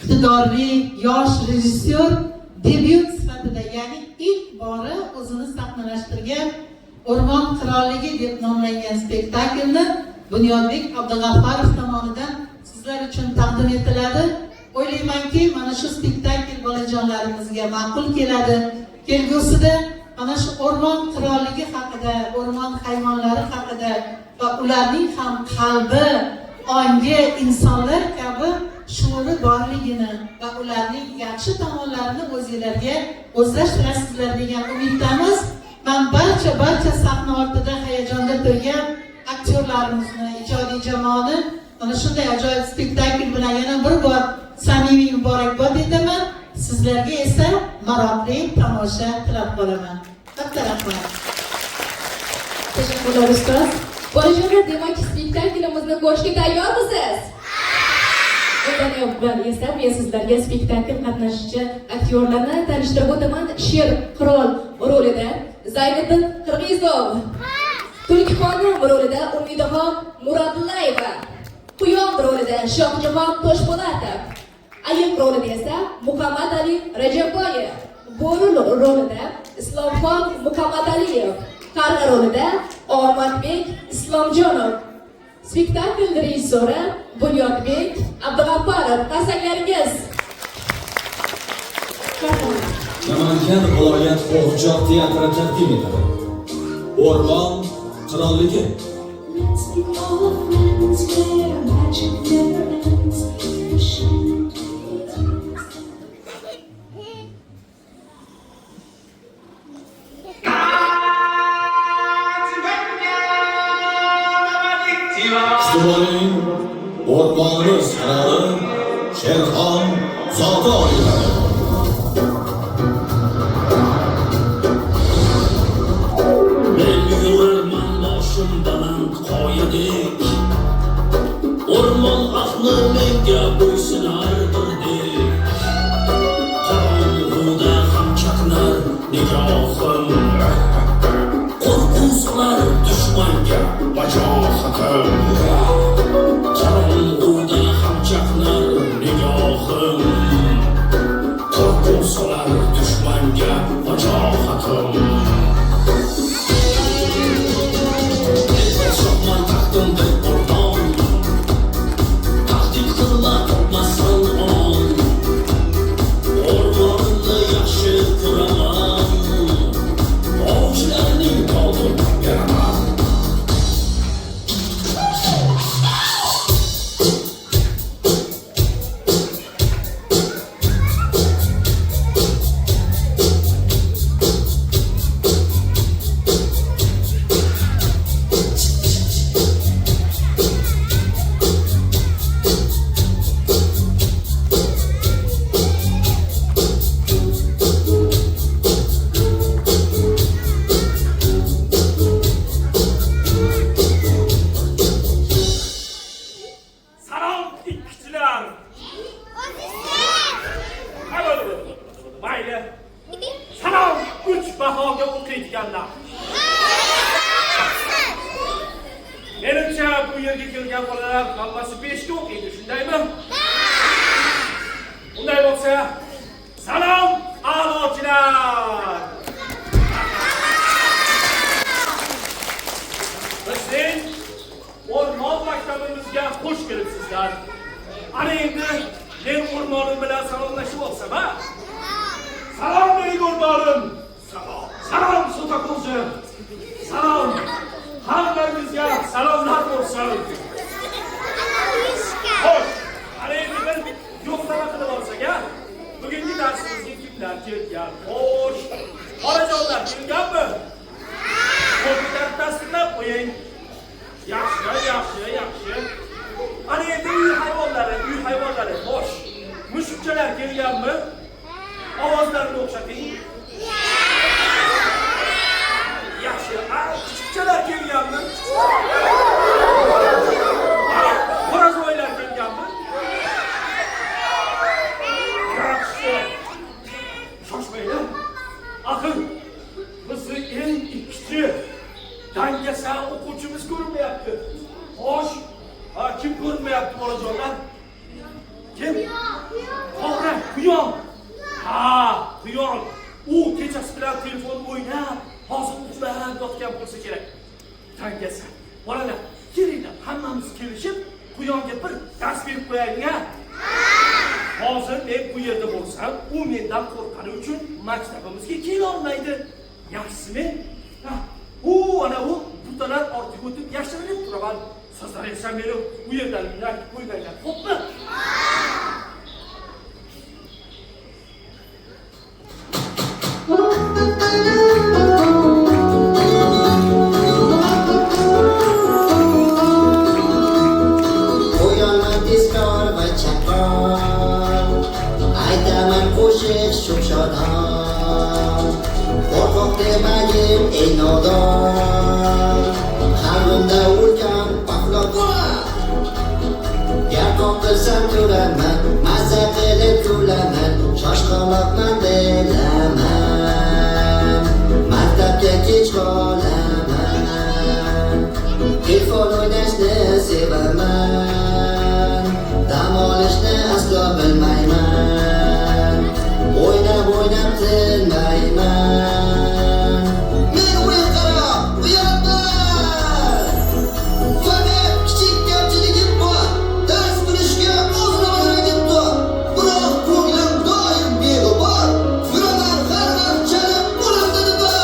iqtidorli yosh rejissyor debyut sifatida, ya'ni ilk bora o'zini sahnalashtirgan O'rmon qirolligi deb nomlangan spektaklni Bunyodbek Abdug'affarov tomonidan sizlar uchun taqdim etiladi. O'ylaymanki, mana shu spektakl bolajonlarimizga ma'qul keladi. Kelgusida mana shu O'rmon qirolligi haqida, o'rmon hayvonlari haqida va ularning ham qalbi, ongi insonlar kabi shuuri borligini va ularning yaxshi tomonlarini o'zingizlarga o'zlashtirasizlar degan umiddamiz. Men barcha sahna ortida hayajonda turgan aktyorlarimizni, ijodiy jamoani mana shunday ajoyib spektakl bilan yana bir bor samimiy muborakbod etaman. Sizlarga esa maroqli tomosha tilab qolaman. Katta rahmat. Teşekkürler ustoz. Bolajonlar, demak spektaklimizni ko'rishga tayyormisiz? Ben esa men sizlarga spektakl qatnashuvchi aktyorlarni tanishtirib o'taman. Sher qirol rolida Zayniddin Qirg'izov, Tulkixonim rolida Umidaxon Murodullayeva, Quyon rolida Shohjahon Toshpo'latov, Ayiq rolida esa Muhammad Ali Rajabboyev, Bo'ri rolida Islomxon Muhammadaliyev, Qarg'a rolida Omadbek Islomjonov. Spektakl rejissyori Bunyodbek Abdug'affarov. Qarsanglaringiz. Namangan viloyat qo'g'irchoq teatri taqdim etadi. O'rmon qirolligi. Istiqbolning o'rmoni sarari Sherxon zoti oyladi. Baland qoyadek o'rmon ahli menga bo'ysunar birdek. Qorong'uda ham chaqnar nigohim, qo'rquv solar dushmanga vajohatim. Qorong'uda ham chaqnar nigohim, qo'rquv solar dushmanga vajohatim. Menimcha bu yerga kelgan bolalar hammasi 5 ga o'qiydi, shundaymi? Unday bo'lsa, salom a'lochilar. Bizning o'rmon maktabimizga xush kelibsizlar. Ana endi men o'rmonim bilan salomlashib olsam, ha? Salom mening o'rmonim. Salom. Salom Sotako'zi. Salom. Hammangizga salomlar bo'lsin. Xo'sh, ana endi biz yo'qlama qilib olsak, ha? Bugungi darsimizga kimlar kelgan? Xo'sh, bolajonlar kelganmi? Qo'ldan tasdiqlab qo'ying. Yaxshi. Ana endi uy hayvonlari. Xo'sh, mushukchalar kelganmi? Ovozlarini o'xshating. Yaxshi. Kichikchalar kelganmi? Xo'rozvoylar kelganmi? Yaxshi. Shoshmanglar. Axir bizni eng ikkinchi dangasa o'quvchimiz ko'rinmayapti. Xo'sh, kim ko'rinmayapti bolajonlar? Kim? Quyon. Ha, quyon. U kechasi bilan telefon o'ynab, hozir uxlab yotgan bo'lsa kerak. Tangasi. Bolalar, kelinglar, hammamiz kelishib, quyonga bir dars berib qo'yaylik-a? Hozir men bu yerda bo'lsam, u mendan qo'rqqani uchun maktabimizga kela olmaydi. Yaxshimi? Ana u butalar ortiga o'tib yashirinib turaman. Sizlar esa meni u yerdan yurakib qo'ymanglar, xo'pmi? Qo'rqoq demayim ey nodon, qalbimda ulkan pahlavon. Yarqoq qilsam turaman, mazza qilib kulaman, shoshqaloqman bilaman. Maktabga kech qolaman, telefon o'ynashni sevaman, dam olishni aslo bilmayman. O'ynab tinmayman. Men o'yin qarab, uyatman. Faqat kichik kamchiligim bor. Dars bilishga o'zim bor. Biroq ko'nglim doim beg'ubor. Yuraman har vaqt chalib qo'limda bor.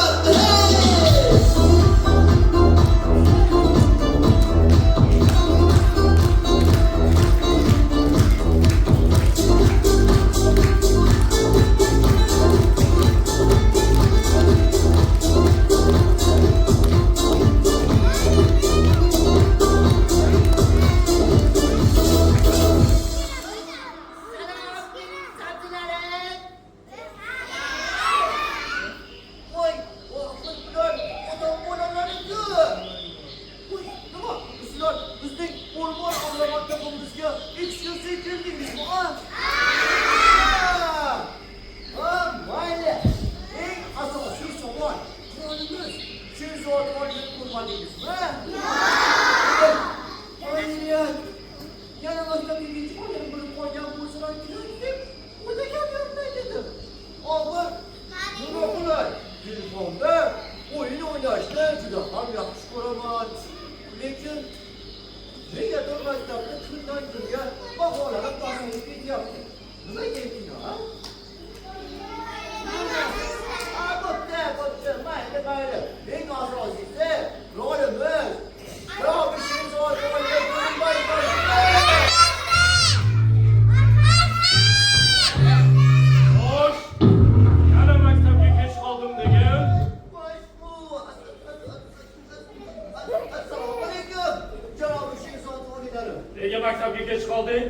Nega maktabga kech qolding?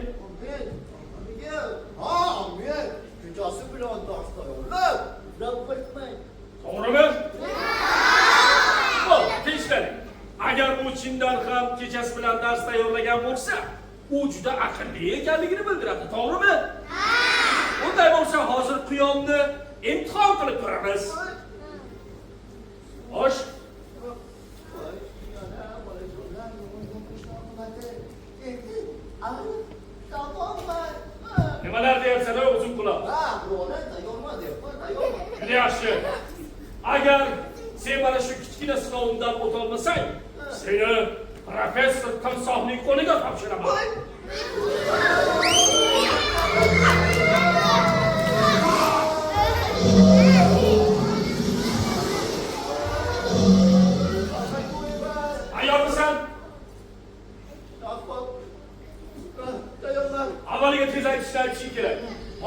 Men kechasi bilan dars tayyorlab, To'g'rimi? Xo'p, tinchlang. Agar u chindan ham kechasi bilan dars tayyorlagan bo'lsa, u juda aqlli ekanligini bildiradi, to'g'rimi? Bunday bo'lsa, hozir quyonni imtihon qilib ko'ramiz. Xo'sh. Nimalar deyapsan, o'zing quloq? Yaxshi. Agar sen mana shu kichkina sinovimdan o'tolmasang, seni professor Timsohning qo'liga topshiraman. Ayyormisan? Avvaliga tez aytishing kerak.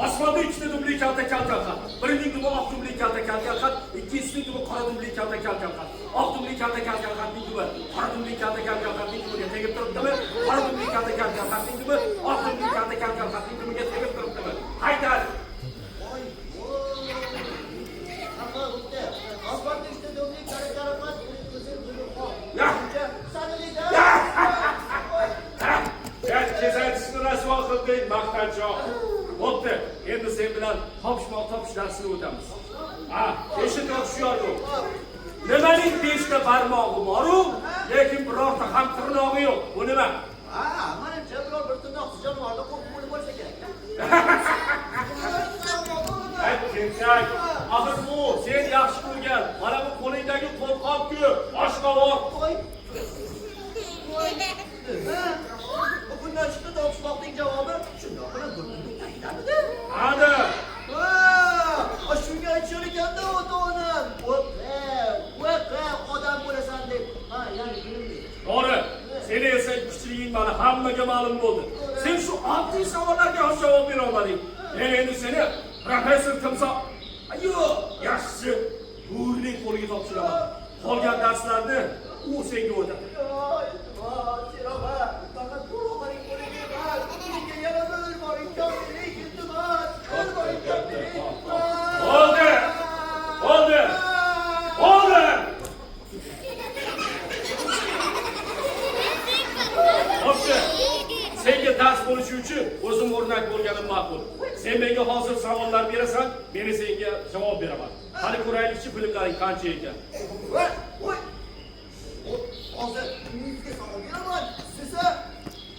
Osmonda ikkita dumli kalta kalkalxat. Birining dumi oq dumli kalta kalkalxat, ikkinchisining dumi qora dumli kalta kalkalxat. Oq dumli kalta kalkalxatning dumi qora dumli kalta kalkalxatning dumiga tegib turibdimi? Qora dumli kalta kalkalxatning dumi oq dumli kalta kalkalxatning dumiga tegib turibdimi? Haydar. Maqtanchoq. Bo'pti, endi sen bilan topish darsini o'tamiz. Eshit o'xshardi. Nimaning 5 ta barmog'i bor-ku, lekin birorta ham tirnog'i yo'q. Bu nima? Menimcha biror bir tirnoqsiz jonivorda qo'rqib bo'lsa kerak. Tentak, axir bu sen yaxshi ko'rgan. Mana bu qo'lingdagi qo'lqop-ku, boshqa bor. Voy. Voy. Bundan chiqdi topshiriqning javobi shundoq qilib bir tayinlamidi. Ana, Shunga aytishar ekanda ota-onam. Voqa odam bo'lasan deb. Ha, ya'ni bilimli. to'g'ri. Seni esa kuchliging mana hammaga ma'lum bo'ldi. Sen shu oddiy savollarga ham javob bera olmading. Endi seni professor Timsoh. Ayo, yaxshi. Bo'rining qo'liga topshiraman. Qolgan darslarni u senga o'tadi. Oldi! Oldi! Oldi! Hopsi, senga dars bo'lishi uchun o'zim o'rnak bo'lganim ma'qul. Sen menga hozir savollar berasan, men senga javob beraman. Qani ko'raylikchi bilimlaring qancha ekan. Voy! Hozir sizga savol beraman. Siz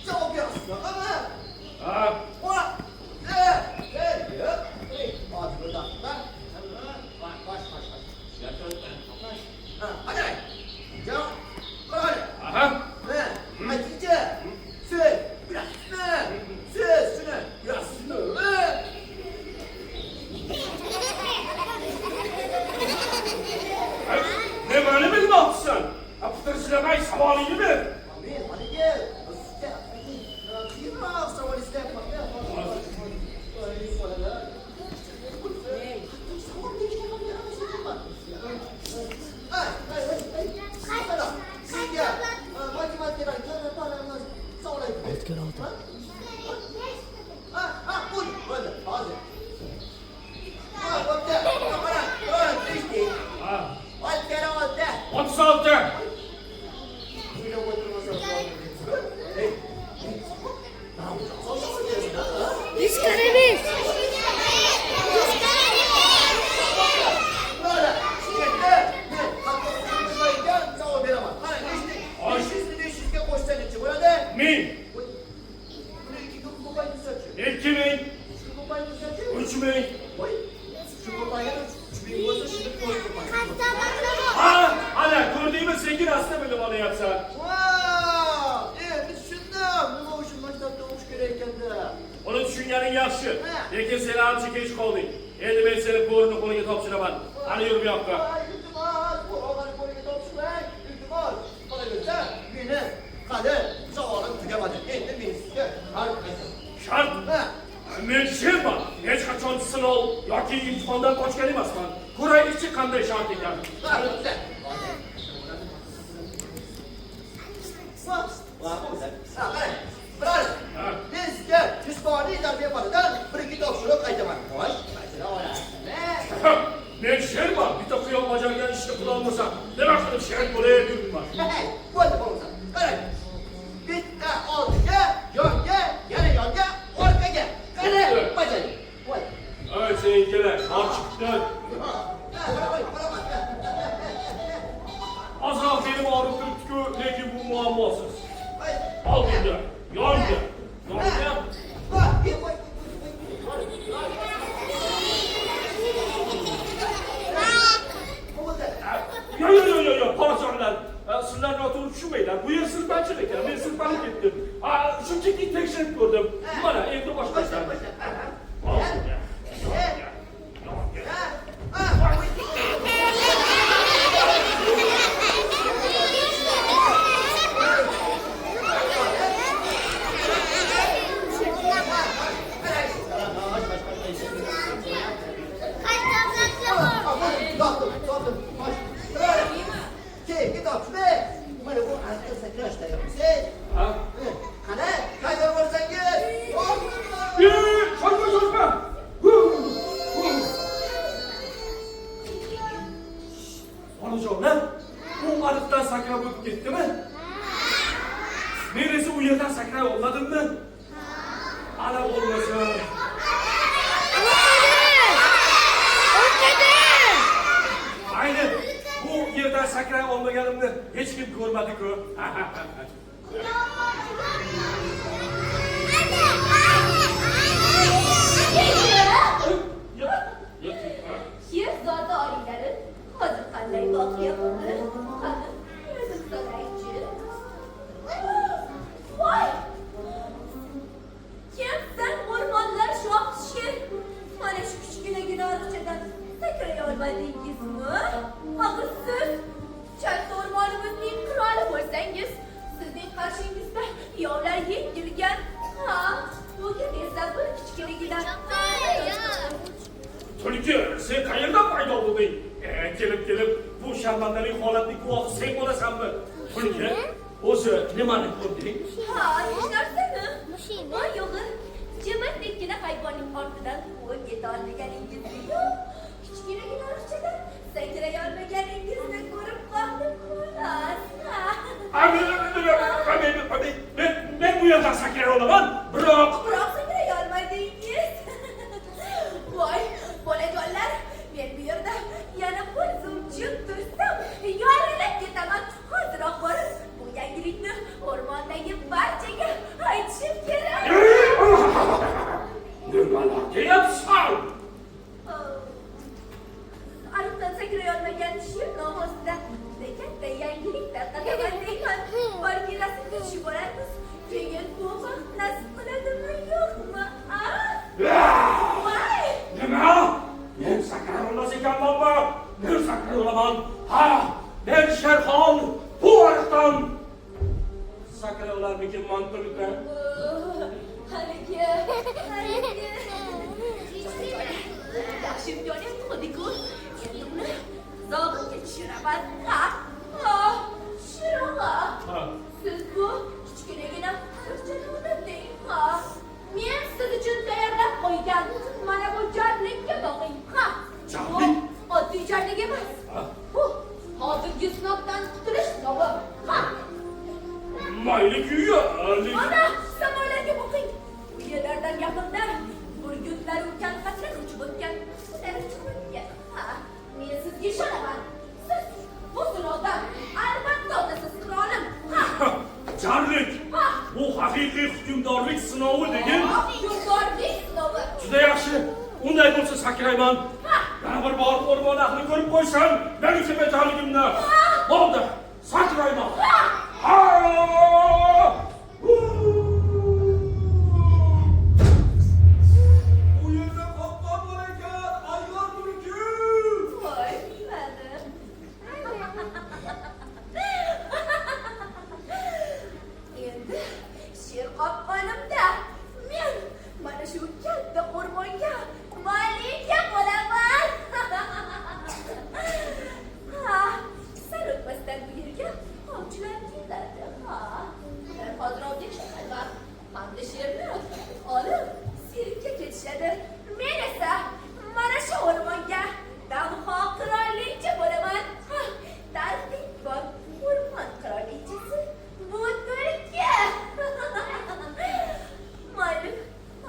javob berasiz. Ha, aha. Nimani bilmoqchisan? Aptirishlamay savolingni ber. Ha, 36. Ming, 2000, 3000. Ha, ana ko'rdingmi, senga rostda bilib olyapsan. Endi tushundim. Nima uchun maktabda o'qish kerak ekanda. Uni tushunganing yaxshi. Lekin sen ancha kech qolding. Endi men seni bo'rini qo'liga topshiraman. Qani yur bu yoqqa. Iltimos, bu og'ani qo'liga topshirmang. Iltimos, qolaversa, meni qani savolim tugamadi. Endi men sizga shart aytaman. Shart. Men sherman. Hech qachon sinov yoki imtihondan qochgan emasman. Ko'raylikchi qanday shart ekan. Men sizga jismoniy tarbiya fanidan bir-ikki topshiriq aytaman. Xo'sh, masala Men sherman. Bitta quyon bajargan ishni qila olmasam, nima qilib sher bo'lib yuribman. bo'ldi bo'lsa. Qarang. Bitta oldiga, yonga, yana yonga, orqaga. Qani, bajaring. Voy. Ay sen kerak, ochiqdan. Azroq benim og'rib turibdi-ku, lekin bu muammosiz. Oldinda, yonga, yonga. Yo, podshohlar. Sizlar noto'g'ri tushunmanglar. Bu yer sirpanchiq ekan. Men sirpanib ketdim. Shunchaki tekshirib ko'rdim. Mana endi boshqasan. Oldinda. Onajonlar, u ariqdan sakrab o'tib ketdimi? Men esa u yerdan sakray olmadimmi? Ana bo'lmasa. Ayni bu yerdan sakray olmaganimni hech kim ko'rmadi-ku. Tulki, sen qayerdan paydo bo'lding? Kelib, bu sharmandalik holatning guvohi sen bo'lasanmi? Tulki, o'zi nimani ko'rding? Ha, hech narsani. Voy yo'g'ir, jimikdekkina hayvonning ortidan quvib keta olmaganingizni yo'q. Kichkinagina archadan sakray olmaganingizni ko'rib qoldim xolos. Men bu yerdan sakray olaman, biroq Sakray olmadingiz. Voy, bolajonlar, men bu yerda yana ko'zim jim tursam, yorilib ketaman. Hoziroq borib, bu yangilikni o'rmondagi barchaga aytishim kerak. nimalar deyapsan? Ariqdan sakray olmagan shirnom ostida katta yangilik tarqataman deyman. Borgilasini tushib boramiz. Keyin bu vaqt nasib qiladimi yo'qmi? Voy! Nima? Men sakray olmas ekanmanmi? Men sakray olaman. Ha, men Sherxon bu ariqdan sakray olarmikinman Tulki. Haligi. Yaxshi imkoniyat tug'di-ku. Endi uni zog'inga tushiraman. Shiroqa. Siz bu kichkinagina ariqchani unuting. Men siz uchun tayyorlab qo'ygan mana bu jarlikka boqing. Jarlik? Bu oddiy jarlik emas. Bu hozirgi sinovdan qutulish sinovi. Mayli-ku, Mana samolarga boqing. Bu yerlardan yaqinda burgutlar ulkan qatran uchib o'tgan. Men sizga ishonaman. Siz bu sinovdan albatta o'tasiz qirolim. Jarlik. Bu haqiqiy hukmdorlik sinovi degan. Hukmdorlik sinovi. Juda yaxshi. Unday bo'lsa sakrayman. Yana bir bor o'rmon ahli ko'rib qo'ysam, meni sepajarligimni. Bo'ldi. Sakrayman. Bu yerda qopqon bor ekan, ayyor Tulki. Voy, bilmadi. Endi sher qopqonimda men mana shu katta o'rmonga malika bo'laman. Sal o'tmasdan bu yerga ovchilar keladi. Ular hozir ovga chiqadilar. Hamda sherni olib sirkka ketishadi. Men esa mana shu o'rmonga Damho qirolicha bo'laman. Tartibot o'rmon qirolichasi bu Tulki. Mayli,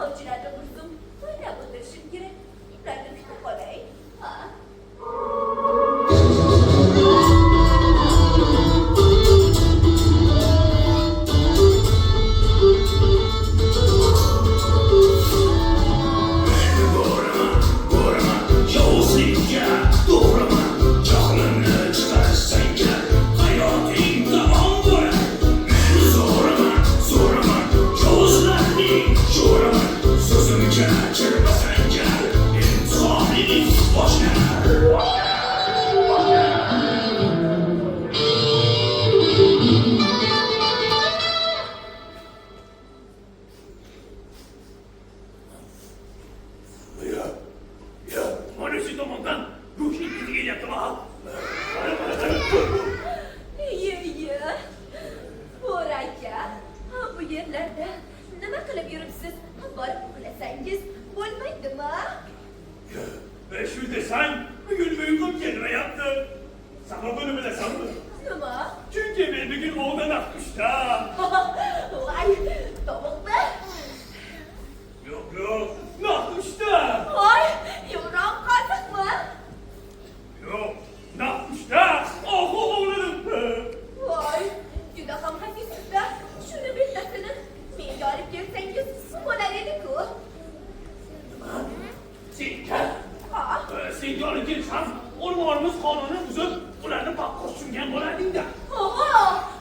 ovchilarni o'zim o'ylab o'tirishim kerak. Ularni kutib qolay. Mana shu tomondan ruhiy kelyaptimi? Bo'r aka, bu yerlarda nima qilib yuribsiz? Borib uxlasangiz bo'lmaydimi? Shu desang, bugun uyqum kelmayapti. Sababini bilasanmi? Nima? Chunki men bugun ovda naqshda. Voy, tovuqmi? Yo'q, naqshda. Voy, yo'qroq qoziqmi? Yo'q, naqshda. Oxu ovladim. Voy, juda ham xafifsizda. Shuni bittasini menga olib kelsangiz bo'lar edi-ku. Senga olib kelsam, o'rmonimiz qonunini buzib, ularni paqqos tushungan bo'larding-da.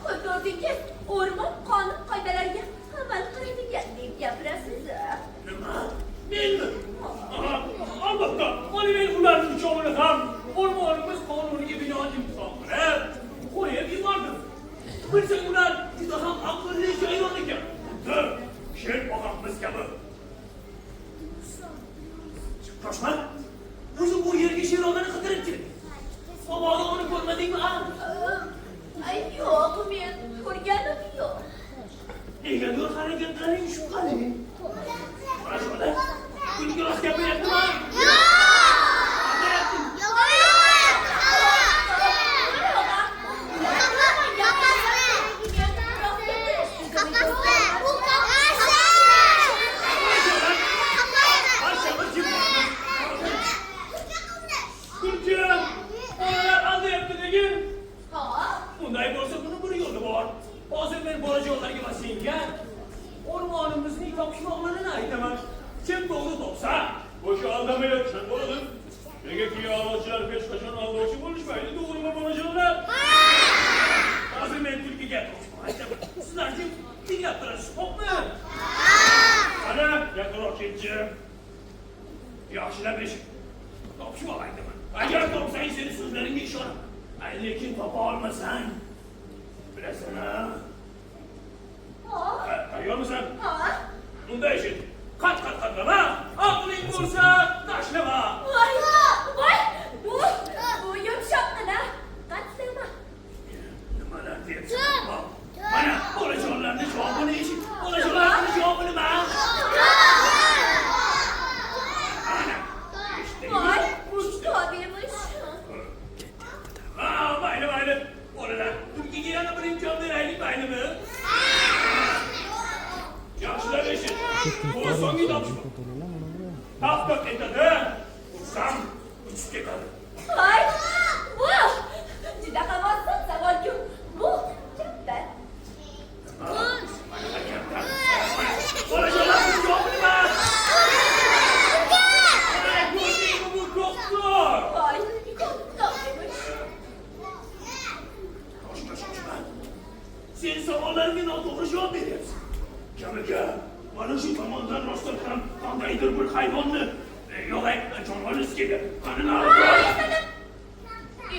Xuddi o'zingiz o'rmon qonun qoidalariga amal qiladigan deb gapirasiz. Nima? Menmi? Albatta, mana men ularning uchovini ham o'rmonimiz qonuniga binoan imzo qilib, qo'yib yubordim. Bilsang, ular juda ham aqlli hayvon ekan. Sher og'amiz kabi. Shoshma. ko'rmadingmi? Ay yo'q, men ko'rganim yo'q. Negadir harakatlaring shubhali. Mana shunda kulgi rost gapiryaptimi? Kulgi, bolalar aldayapti degin. Bunday bo'lsa buni bir yo'li bor. Hozir men bolajonlarga va senga o'rmonimizning topishmoqlarini aytaman. Kim to'g'ri topsa, o'sha aldamayotgan bo'ladi. Negaki a'lochilar hech qachon aldovchi bo'lishmaydi, to'g'rimi bolajonlar? Hozir men tulkiga aytaman. Sizlar kim tinglab turasiz, xo'pmi? Ana, yaqinroq ketchi. Yaxshilab eshit. Topishmoq aytaman. Agar topsang seni so'zlaringga ishonaman. Lekin topa olmasang, bilasan-a? Tayyormisan? Unda eshit. Qat-qatlama. Aqling bo'lsa, tashlama. Voy, bu yumshoqqina. Qatlama. Nimalar deyapsan? Mana bolajonlarning javobini eshit. Bolajonlarning javobini man. Ana, Voy, bu kitobimiz. Mayli. Bolalar, tulkiga yana bir imkon beraylik, maylimi? Yaxshilab eshit. Bu so'nggi topishmoq. Hafta ketadi. Ursam, uchib ketadi. Voy, bu juda havossiz savol-ku. Bu katta. Bolajonlarning javobini man. Ko'rdingmi, bu doktor? Voy, kitobimiz. Shoshma. Sen savollarimga noto'g'ri javob beryapsan. Kamiga, mana shu tomondan rostdan ham qandaydir bir hayvonni yo'q, jonivor keldi. Qani nari?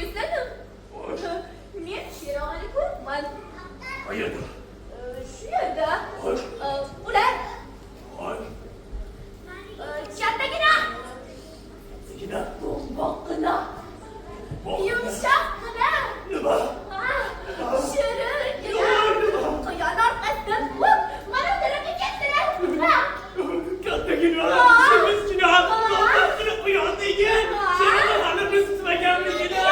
Esladim. Men Sherog'ani ko'ribman. Qayerda? Shu yerda. Xo'sh. Ular Xo'sh. kattagina, Sigina. bo'g'qina, yumshoqqina. Nima? Shiringina. Quyon orqasidan mana taraga ketdilar. Kattagina, semizgina, no'xatgina quyon degan. Seni hali biz tutmaganligina.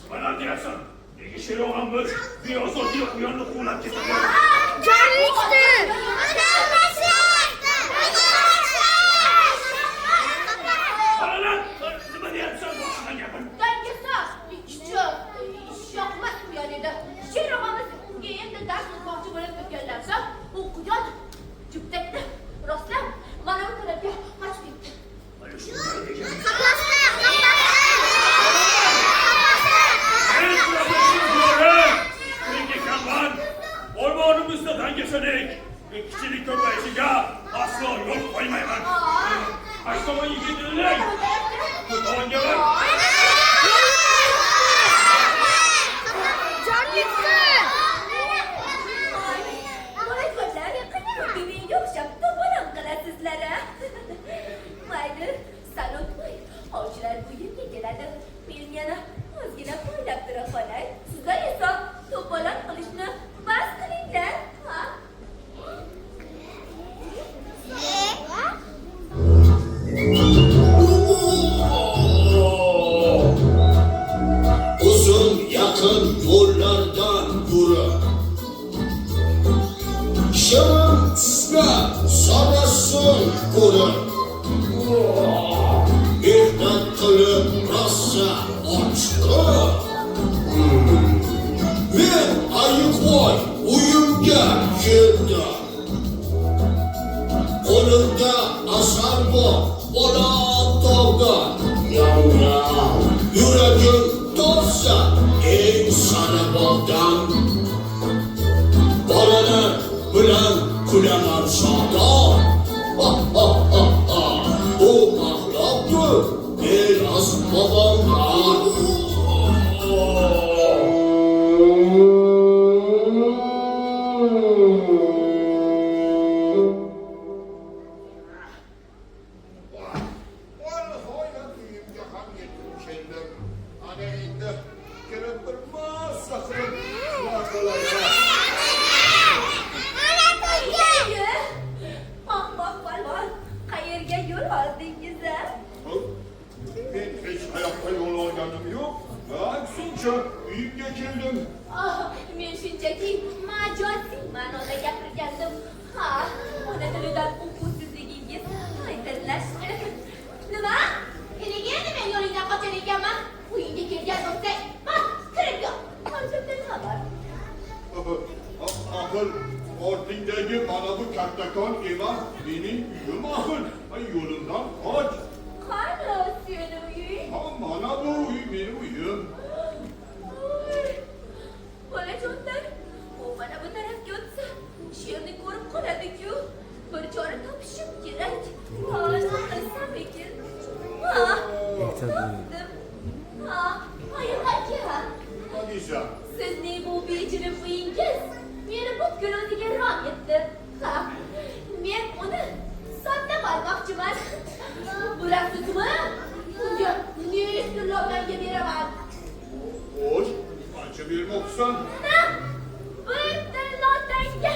Bana deyapsan, nega Sherog'imiz beyozorga quyonni quvlab ketadi? Bolalar, nima deyapsan? Boshqadan gapir. Dangasa, ishyoqmas quyon edi. Sherog'imiz unga endi dars o'tmoqchi bo'lib turganlarsa, u quyon jubdakni rostlab mana bu tarafga qochib ketdi. Mana shunday degan. O'rmonimizda dangasalik, kichilik ko'payishiga aslo yo'l qo'ymayman. Qaysi tomon yigitlar? Bu tomonga bor. Bolajonlar, menga o'xshab to'polon qilasizlar. Mayli, sal o'tmay ovchilar bu yerga keladi. Men yana ozgina poylab tura qolay. Sizlar esa to'polon qilishni bas qilinglar. Uzun yakın yollardan yürü. Şırın üstüne sabahsın kuru. Mihnet kılıp rasa açtı. Men ayıkvoy uyumga keldi. Qo'limda asar bor, bola tog'da yavrab. Yuragim to'lsa eng sanabog'dan. Bolalar bilan kulaman shodon. Bu mahluqdir meros bobomdan. Ana endi kirib bir massa qilib uxlab qo'yaylik. Ahmoq polvon, qayerga yo'l oldingiz? Men hech qayoqqa yo'l olganim yo'q. Aksincha uyimga keldim. Men shunchaki majoziy ma'noda gapirgandim. Ha, ona tilidan o'quvsizligingiz qaytarlashdi. Nima? Nega men yo'lingdan qochar ekanman? Uyingga kelgan bo'lsang, kirib yo'q. Hozirdan xabar. Axir ortingdagi mana bu kattakon emas, mening uyim axir. Yo'limdan qoch. Qani seni uying? Mana bu uy mening uyim. Bolajonlar, u mana bu tarafga o'tsa, sherni ko'rib qoladi-ku. Bir chora topishim kerak. Nima qilsam ekan? Topdim. Hayır aka. Nisa, Sizning bu bejirim uyingiz meni butkul o'ziga rom etdi. Men uni sotib olmoqchiman. Bilasizmi? Unga ne istiloblarga beraman. xo'sh, qancha bermoqchisan? Bitta lotanga.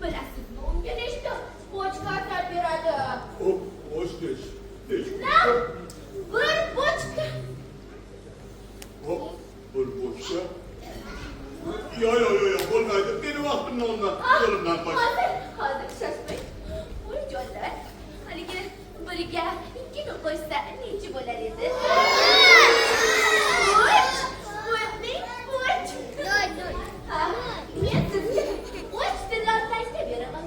Bilasizmi, unga nechta bochka atab beradi? Xo'sh, dech. Bir bochka. Bir bochka. Yo, bo'lmaydi. Meni vaqtimni olma. Yo'limdan qoch. Hozir shoshmang. Bolajonlar, haligi biriga ikkini qo'shsa nechi bo'lar edi? Men sizga 3 lotanga beraman.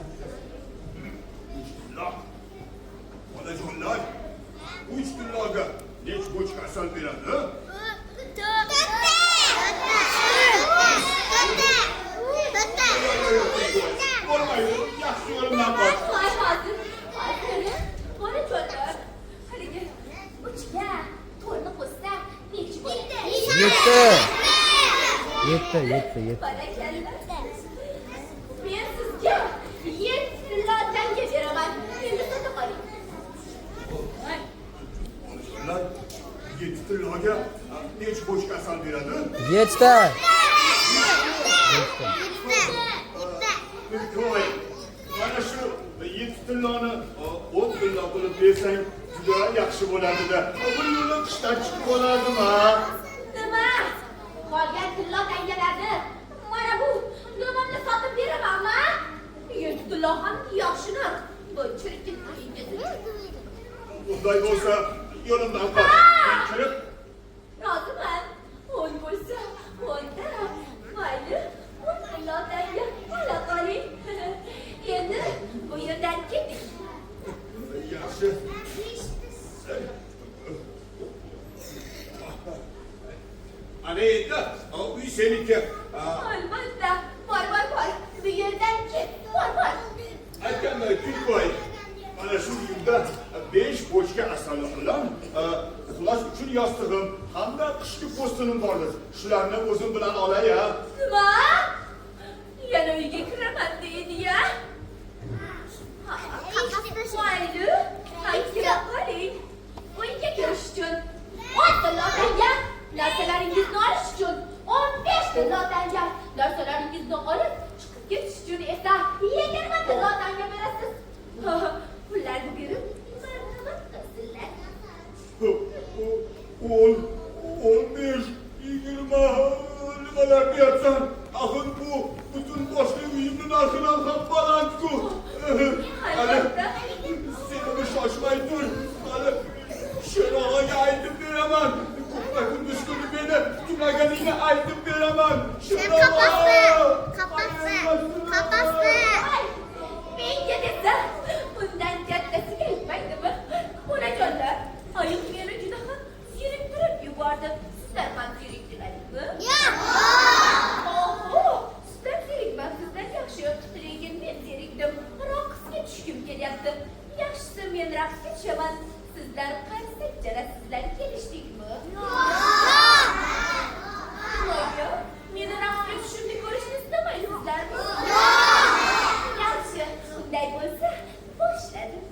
Onajonlar, 3 kunlarga nech bochka asal beradi? Bo'lmaydi. Yaxshi yo'limdan qoch. Hozir. Bolajonlar, haligi 3ga 4ni qo'shsa nechi bo'ladi? 7. Barakalla. Men sizga 7 lotanga beraman. Endi sotib oling. Onajonlar, 7 kunlarga nech bochka asal beradi? 7. To'y. Mana shu 7 kunlarni 10 kunlar qilib bersang, juda yaxshi bo'lardi-da. Bu yo'li qishdan chiqib qolardimi? Nima? Qolgan tilla tangalarni mana bu nomimni sotib beramanmi? 7 tilla ham yaxshini. Bu chirkin uyingiz. Bunday bo'lsa, yo'limdan qoch. Men kirib Roziman. 10 bo'lsa 10da. Mayli. 10 tilla tanga ola qoling. Endi bu yerdan keting. yaxshi. Ana endi, uy seniki. Albatta. Bor. Bu yerdan ket. Bor. Aytganman, Kulkoy. Mana shu uyimda 5 bochka asali bilan uxlash uchun yostig'im hamda qishki po'stinim bordir. Shularni o'zim bilan olay-a. Nima? Yana uyga kiraman deydi-ya. Mayli, kira qoling. Uyga kirish uchun 10 tilla tanga, narsalaringizni olish uchun 15 tilla tanga, narsalaringizni olib chiqib ketish uchun esa 20 tilla tanga berasiz. Pullarni berib, marhamat qilsinlar. 15, 20 nimalar deyapsan? Axir bu butun boshli uyimni narxidan ham baland-ku. Albatta. Seni shoshmay tur. Hali Sherog'aga aytib beraman. Ko'pma kunduz kuni meni tunaganingni aytib beraman. Kapasdi. Menga desa, bundan kattasiga aytmaydimi? Onajonlar, oyim meni juda ham zeriktirib yubordi. Sizlar ham zerikdilaringmi? Sizlar zerikman, sizlar yaxshi. Lekin men zerikdim. Raqsga tushgim kelyapti. Yaxshisi men raqsga tushaman. Sizlar qaysi jarasizlar kelishdingmi? Nega? Meni raqsga tushimni ko'rishni istamaysizlarmi? Yaxshi, unday bo'lsa, boshladim.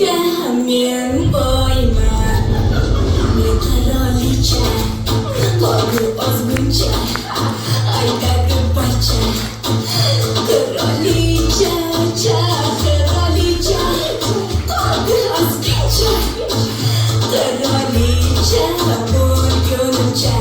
Ko'kka men boyman, men qirolicha, qorni ozguncha, aydagi parcha. Qirolicha, qirolicha, qorni ozguncha, qirolicha bo'lguncha.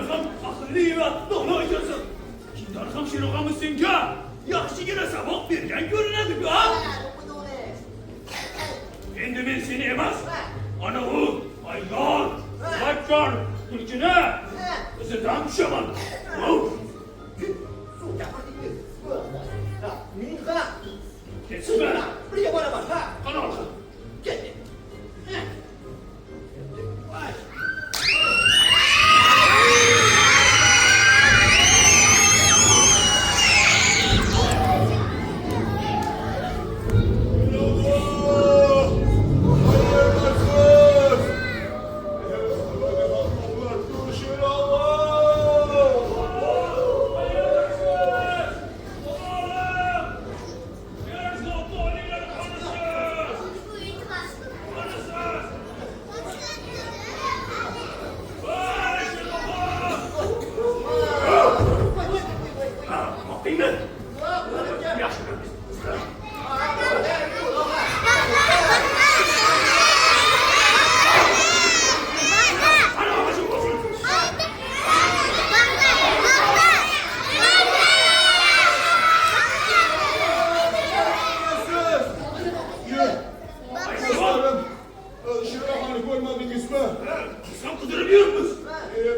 Sen akıllı ve doğru ediyorsun. Şimdi arkam şirokamı sen ya. Yaxşı girəsən. Qochqor tulkini izidan tushaman. Suv gapirdingiz. Ha, men ha. Ketsinmi? Birga boraman, ha. Qani ol. Ketdi.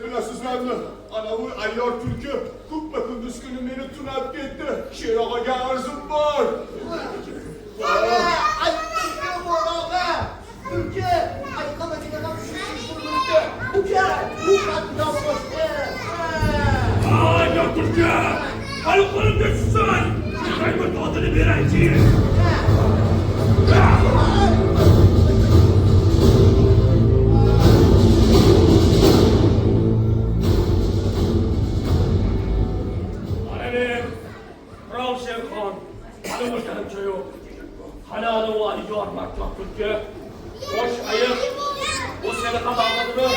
Bilasizlarmi? Ana bu ayyor tulki ko'pma kunduz kuni meni tunab ketdi. Sherog'aga arzim bor. Ay, tulki bo'rog'a. Tulki, ay qamachiga ham shu bo'libdi. Uka, bu qatnab qo'shdi. Ayyor tulki! Hali qo'limga tushsan! Shunday bir totini beraychi! Halalı o ayyor makmak tulki! Hoş ayır! O seni kazanmadığını!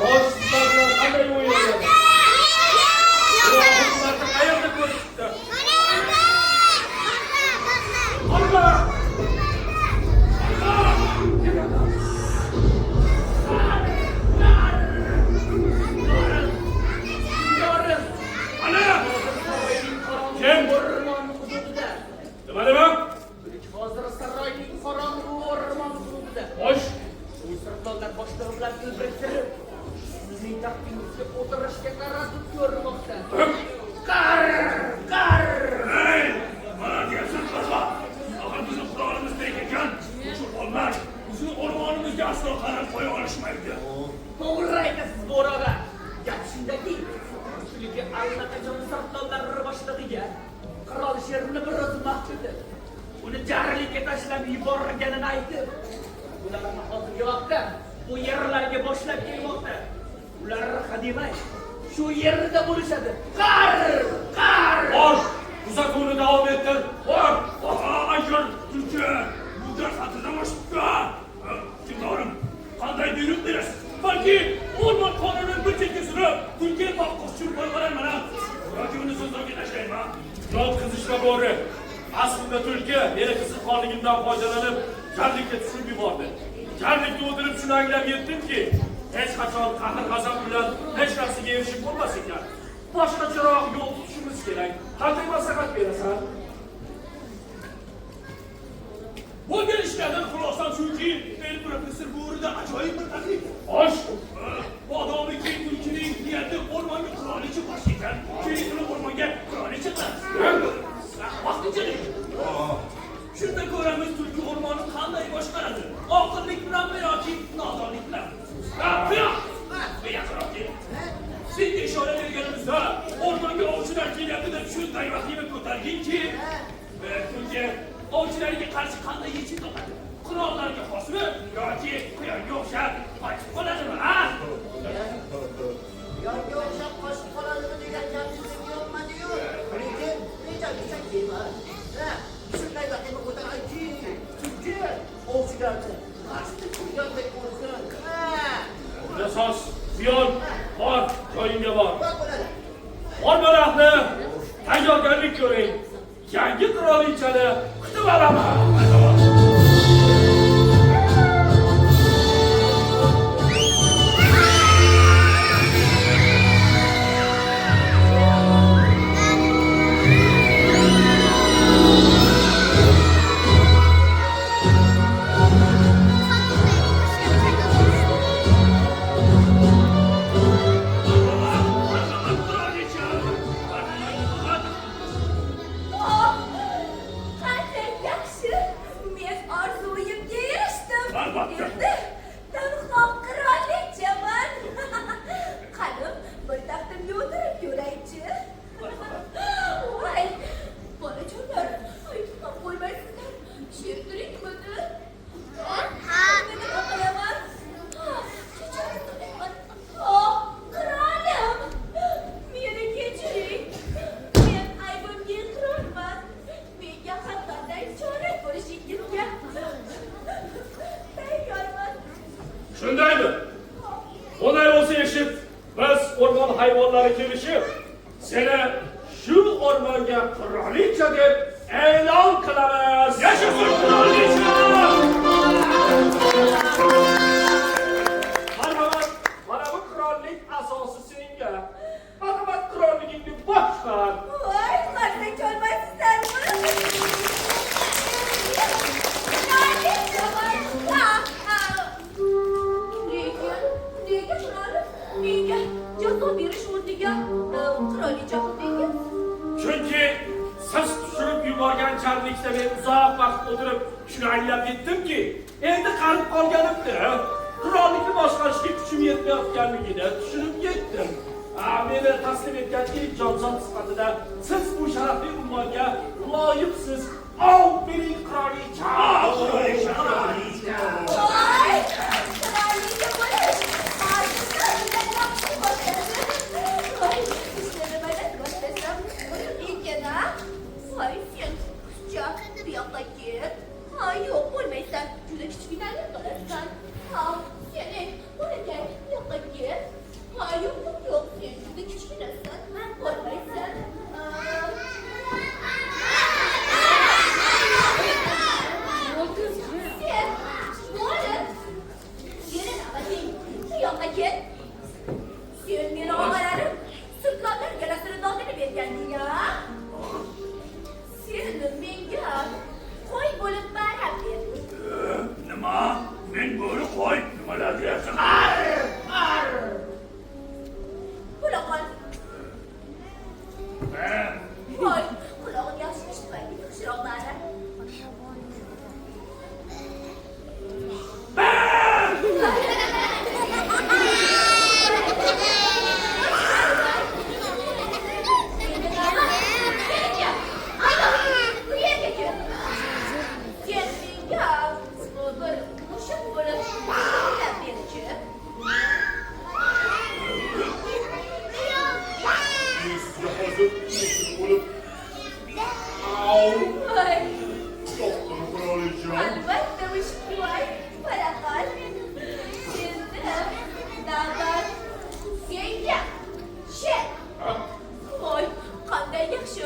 Hoş sizlerle kanday oynuyorlar! Bu ahıtlarda ayırdık görüştü! Allah! Uni jahillikka tashlab yuborganini aytib, ularni hozirgi vaqtda bu yerlarga boshlab kelmoqda. Ular hademay shu yerda bo'lishadi. Qar! Bosh, kuzatuvni davom ettir. Bor, ayyor tulki, muddat haqida boshqa. Kimdorim, qanday buyruq berasiz? Balki o'rmon qonunining bir chekkasini tulki boqquchib qo'yib mana. Yoki uni so'zlarga tashlayman. Yol qizishma bo'ri. Aslında tulki meni qiziqqonligimdan foydalanib, jarlikka tushib yubordi. Jarlikni o'tirib shuni anglab yetdimki, hech qachon qahr-g'azab bilan hech narsaga erishib bo'lmas ekan. Boshqacharoq yo'l tutishimiz kerak. Qanday maslahat berasan? Bu gelishlardan xulosam shuki, men professor Bo'rida ajoyib bir taklif. Xo'sh, modomiki tulkining niyati o'rmonga qirolicha bosh ekan, keyin uni o'rmonga qirolicha qilamiz. Vaqtinchalik. Shunda ko'ramiz tulki o'rmonni qanday boshqaradi. Oqillik bilanmi yoki nodonlik bilan? Senga ishora berganimizda o'rmonga ovchilar kelyapti deb shunday vahima ko'targinki, tulki ovchilarga qarshi qanday yechim topadi? Qurollarga xosmi yoki quyonga o'xshab qochib qoladimi? Yoki o'xshab qochib qoladimi degan gapingiz yo'qmi-yu? Lekin reja kelmadi. Shunday vahima ko'targanki, tulki ovchilarni qarshi turgandek bo'lsin. Asos, ziyon, bor, joyingga bor. Bor bo'ladi. Tayyorgarlik ko'ring. Yangi qirolichani kutib olaman. hayvonlari kelishib, seni shu o'rmonga qirolicha deb e'lon qilamiz. Yashasin qirolicha! Marhamat, mana bu qirollik asosi senga. Marhamat, qirolligingni boshqar. Voy, qarsak cholmaysizlarmi? Nega qiroli? Nega jazo berish o'rniga qirolicha qildingiz? Chunki siz tushirib yuborgan jarlikda men uzoq vaqt o'tirib shuni anglab yetdimki, endi qarib qolganimda qirollikni boshqarishga kuchim yetmayotganligini tushunib yetdim. Meni taslim etgan ilk jonzot sifatida siz bu sharafli unvonga loyiqsiz. Mening qirolicha! Voy, qirolicha bo'lish! Hozirda yaxshi bo'ladi. Voy, ishni nimadan boshlasam ekan-a? Voy, sen qizcha, bu yoqqa ket. Yo'q, bo'lmaysan. Juda kichkinalik qilasan. Sen bo'lakay, bu yoqqa ket. Yo'q, sen juda kichkinasan. Bo'lmaysan. Sen meni og'alarim sirtloqlar galasini dog'ini berganding ya. Sen menga qo'y bo'lib barab berding. Nima? Men bo'ri qo'y, nimalar deyapsan? Bo'la qol. Voy, qulog'im yaxshi eshitmaydi, yaxshiroq bari. Albatta, ushbu voy, faraqol. Endi navbat senga. Sher. Voy, qanday yaxshi.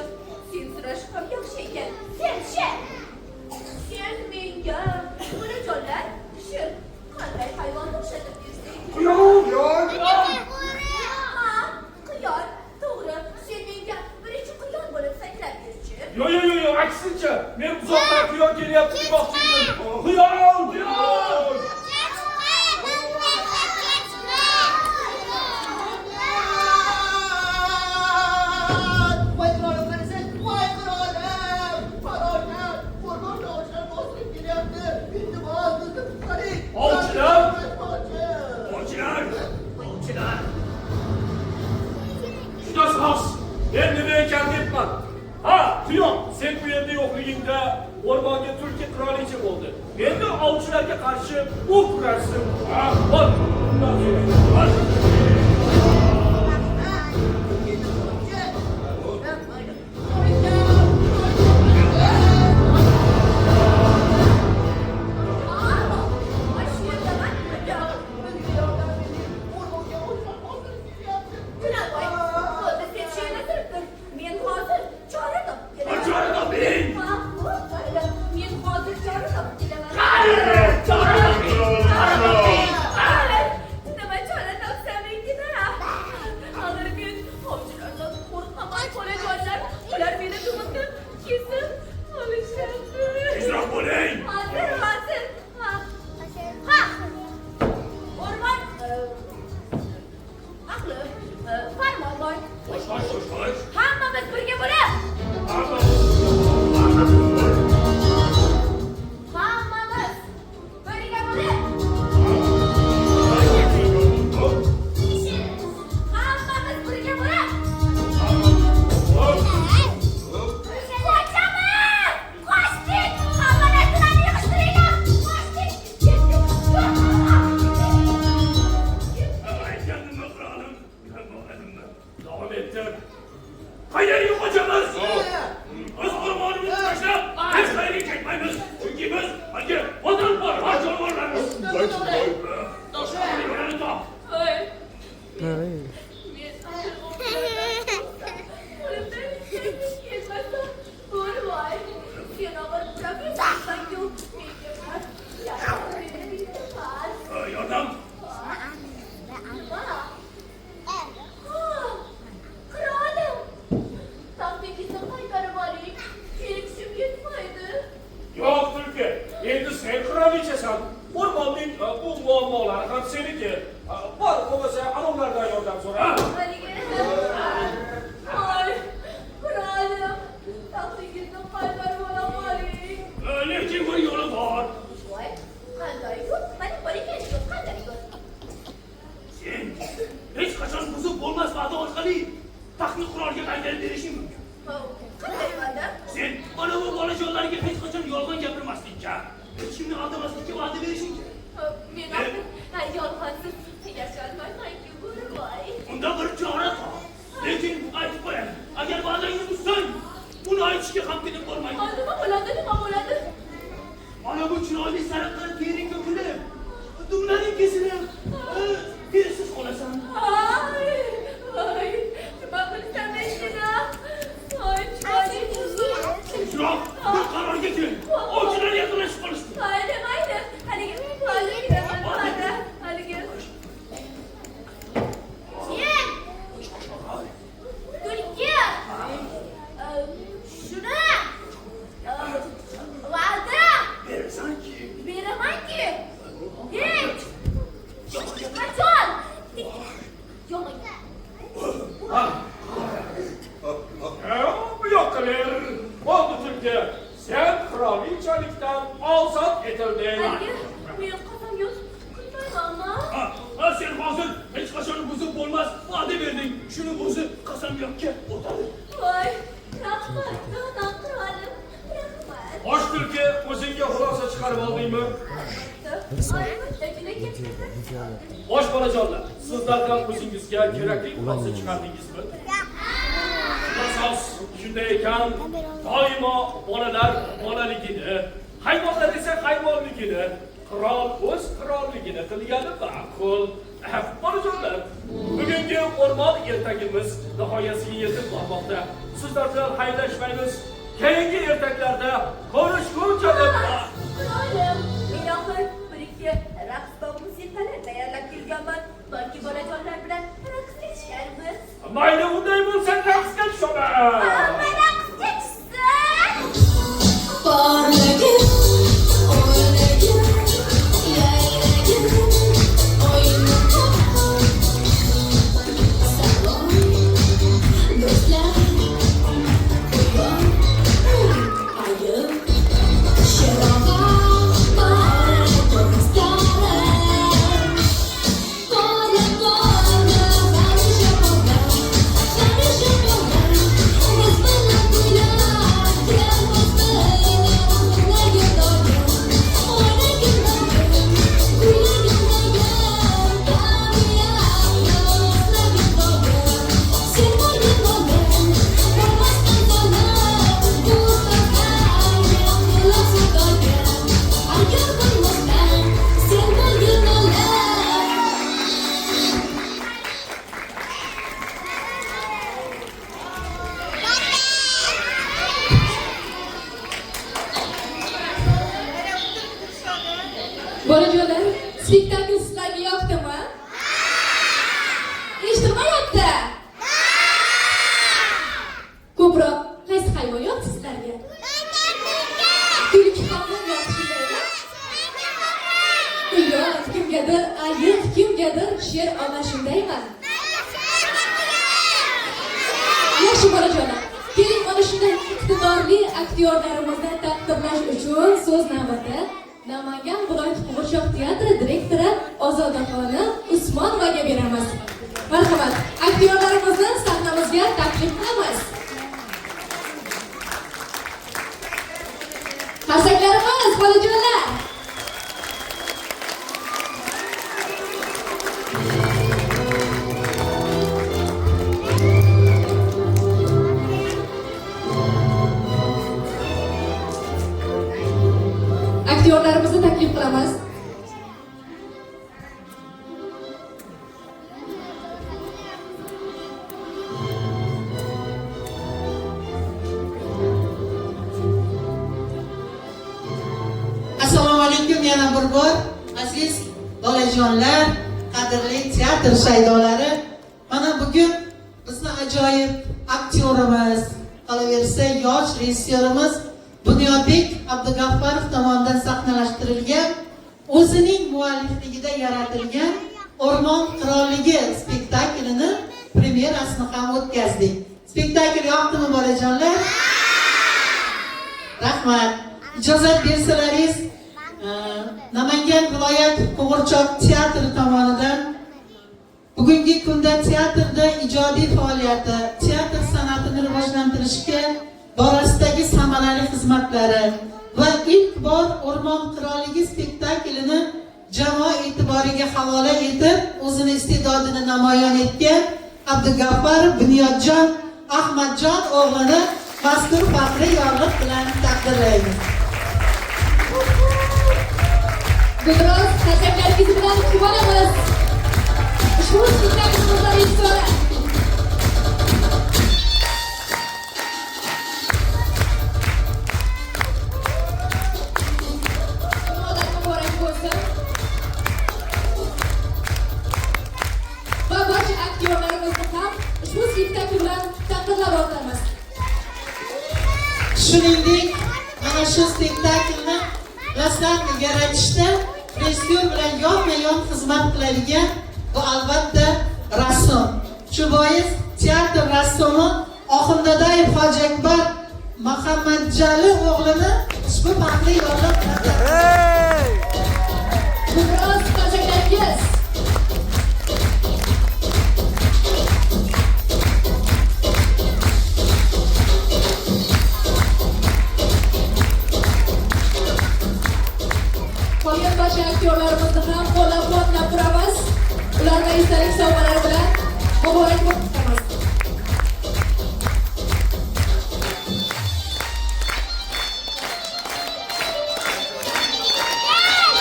Sen surash ham yaxshi ekan. Sen sher. Sen menga bo'lajonlar. Sher, qanday hayvonni o'xshatib bersang? Quyon! Quyon. To'g'ri. Sen menga birinchi quyon bo'lib sakrab berchi. Yo'q, aksincha. Men uzoqdan quyon kelyapti demoqchiman. Quyon! Voy qirolim qarasan, voy qirolim! Farojat, qo'rg'on tovushlar bostirib kelyapti. Iltimos, bizni qutqaring. Ovchilar! Juda soz. Men nima ekan debman. Quyon, sen bu yerda yo'qligingda o'rmonga tulki qirolicha bo'ldi. Endi ovchilarga qarshi o'q urarsin. Bor. Men hozir chora topib kelaman. Chora toping! Men hozir chora topib kelaman. Chora toping! Nima chora topsam ekan-a? Hozir men ovchilardan qo'rqaman, bolajonlar. Ular meni dumimni kesib olishadi. Tezroq bo'ling! Hozir. O'rmon. Aqli. Farmon boy. Qo'sh. Hammamiz birga bo'lib. Hammamiz birga bo'lib. Hammamiz birga bo'lib. Qo'chaman! Qochdik! Hamma narsalarni yig'ishtiringlar! Qochdik! Aytganimni qilalim. Davom etdim. Qayerga qochamiz? Biz o'rmonimizni tashlab, hech qayerga ketmaymiz. Chunki biz hali vatan bor, jonvorlarmiz. Voy. Men va'da orqali taxtni qurolga qaytarib berishing mumkin. Qanday va'da? Sen mana bu bolajonlarga hech qachon yolg'on gapirmaslikka, hech kimni aldamaslikka va'da berishing kerak. Men yolg'onsiz yasholmayman-ku, Bo'riboy. Unda bir chora top. Lekin aytib qo'yaman, agar va'dangni buzsang, buni aytishga ham ketib bo'lmaydi. Nima bo'ladi, nima bo'ladi? Mana bu chiroyli sariqlar tering to'kilib, dumlaring kesilib, terisiz qolasan. Ay, nima qilsam eshitma. Ay, chiroyli qizim. Biroq bir qarorga kel. Ovchilar yaqinlashib qolishdi. Mayli. Haligi haligi. Sen! Tulki! Shuni! Va'da! Beramanki! Hech! Qachon? Bu yoqdalar. Oldi Tulki. Sen qirolichalikdan ozod etilding. Men qasamyod qilmayman. Sen hozir hech qachon buzib bo'lmas va'da berding. Shuni o'zi qasamyodga o'tadi. Voy, rahmat, dono qirolim. Rahmat. Xo'sh Tulki, o'zingga xulosa chiqarib oldingmi? Xo'sh bolajonlar, sizlar ham o'zingizga kerakli xulosa chiqardingizmi? Asos shunday ekan, doimo bolalar bolaligini, hayvonlar esa hayvonligini, qirol o'z qirolligini qilgani ma'qul. Bolajonlar, bugungi o'rmon ertagimiz nihoyasiga yetib bormoqda. Sizlar bilan xayrlashmaymiz. Keyingi ertaklarda ko'rishguncha deb. Qirolim, men oxir bir-ikki raqs va musiqalar tayyorlab kelganman. Balki bolajonlar bilan raqsga tushamiz. Mayli, unday bo'lsa raqsga tushaman. Raqsga tushsa? Parlagin, o'ynagin, yayragin, o'ynagin. Salom, do'stlar, qo'yon, ayib, sherog'a, do'stlarim. Qo'lim qo'lda, hamisha qo'lda, biz bilan kuylar, kelmas o'ynagin doim, o'ynagin doim, kuylagin doim, tabiatni o'slagin doim, sen bo'lgin doim, bo'lmasdan doim, bu safar yangilasin doim, agar bo'lmasdan sen bo'lgin doim. Bolajonlar, spektakl sizlarga yoqdimi? Eshitmayapti. Ko'proq qaysi hayvon yoqdi sizlarga? Tulki hayvon yoqishi kerak. Yo'q, kimgadir ayiq, kimgadir sher, ana shundaymi? Yaxshi bolajonlar, keling mana shunday iqtidorli aktyorlarimizni taqdirlash uchun so'z navbati Namangan viloyat qo'g'irchoq teatri direktori Ozodaxonim Usmonovaga beramiz. Marhamat, aktyorlarimizni sahnamizga taklif qilamiz. Qarsaklarimiz, bolajonlar. Aktyorlarimizni taklif qilamiz. Assalomu alaykum yana bir bor aziz bolajonlar, qadrli teatr shaydolari. Mana bugun bizni ajoyib aktyorimiz, qolaversa yosh rejissyorimiz Bunyodbek Abdug'affarov tomonidan sahnalashtirilgan, o'zining muallifligida yaratilgan O'rmon qirolligi spektaklini premyerasini ham o'tkazdik. Spektakl yoqdimi bolajonlar? Rahmat. İcazat bersalaringiz, Namangan viloyat qo'g'irchoq teatri tomonidan bugun bugungi kunda teatrda ijodiy faoliyati, teatr san'atini rivojlantirishga borasidagi samarali xizmatlari va ilk bor O'rmon qirolligi spektaklini jamoa e'tiboriga havola etib, o'zini iste'dodini namoyon etgan Abdugafar Bunyodjon Ahmadjon o'g'lini mazkur faxriy yorliq bilan taqdirlaymiz. Gulroz tashabburingiz bilan quvonamiz. Ushbu spektaklimizni rejissyori muborak bo'lsin. Va barcha aktyorlarimizni ham ushbu spektakl bilan taqdirlab o'tamiz. Shuningdek, mana shu spektaklni rasmni yaratishda rejissyor bilan yonma-yon xizmat qiladigan bu albatta rassom. Shu bois teatr rassomi Oxundodayev Hoji Akbar Muhammadjali o'g'lini ushbu faxriy yorliq bilan Gulroz tashabburingiz qolgan barcha aktyorlarimizni ham qo'llab-quvvatlab turamiz. Ularga esdalik sovg'alar bilan muborak bo'lamiz.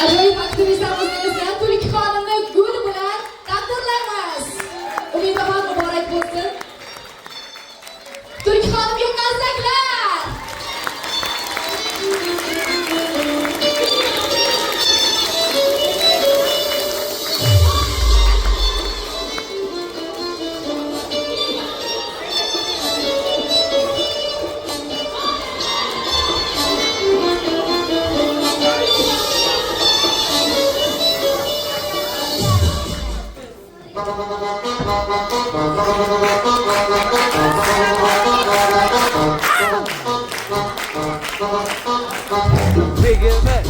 Ajoyib aktrisamizni esa Tulkixonimni gul bilan taqdirlaymiz. Umidaman muborak bo'lsin. Tulkixonimga qarsaklar. Big man.